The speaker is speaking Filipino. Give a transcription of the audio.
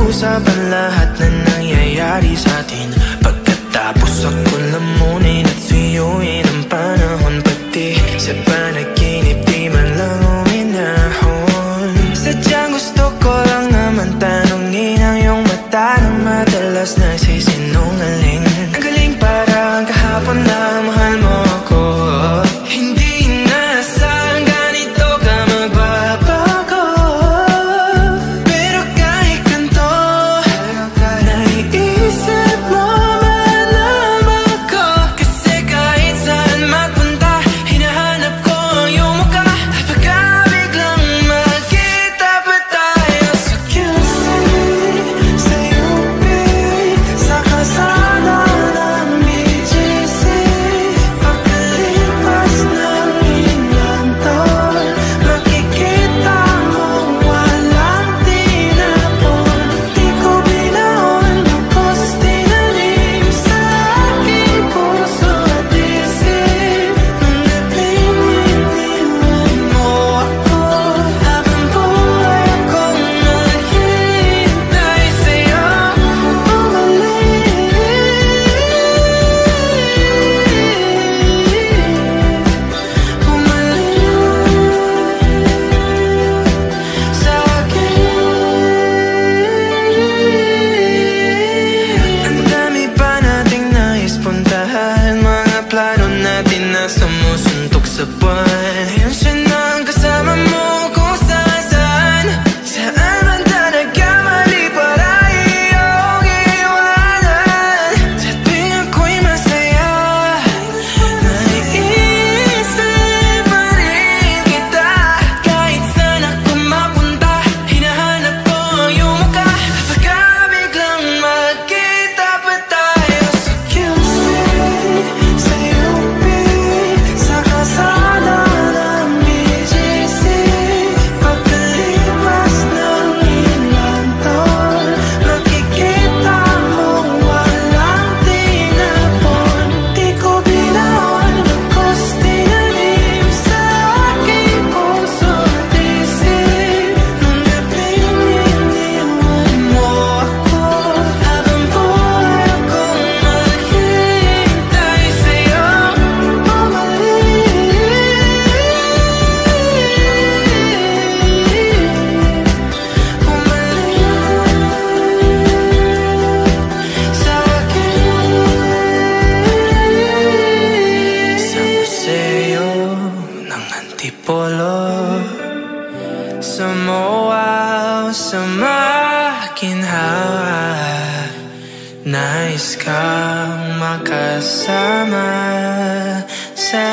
Pag-uusapan lahat na nangyayari sa atin. Pagkatapos ako lamunin at suyuin ang panahon. Pati sa panaginip di man lang uminahon. Sadyang gusto ko lang naman tanungin ang iyong mata na madalas nagsisinungaling. Ang galing parang kahapon na mahal mo ako. Hindi inaasahan ganito ka magbabago. Pero kahit ganito, naiisip mo malam ako. Kasi kahit saan magpunta, hinahanap ko ang iyong mukha. Pagka biglang magkita pa tayo sa QC, sa UP, sa kalsada ng BGC. Pagkalipas ng ilang taon, makikita mo walang tinapon. Di ko binaon, lubos tinanim sa aking puso at isip. Nung napininiwan mo ako, habang buhay akong naghihintay sa'yo. Bumalik sa akin. Ang dami pa nating nais puntahan, mga plano natin na sumusuntok sa buwan. Ngayon siya na ang kasama mo kung saan. Saan man talaga mali para iyong iwanan. Sa tuwing ako'y masaya, naiisip pa rin kita. Kahit saan ako mapunta, hinahanap ko ang iyong mukha. Pagka biglang magkita pa tayo sa QC, sa UP, sa kalsada ng BGC. Pagkalipas ng ilang taon, makikita mo walang tinapon. Di ko binaon, lubos tinanim sa aking puso at isip. Nung napininiwan mo ako, habang buhay akong maghihintay sa'yo. Bumalik sa akin. Sa museo ng Antipolo, sa MOA o sa makinhawa, nais kang makasama sa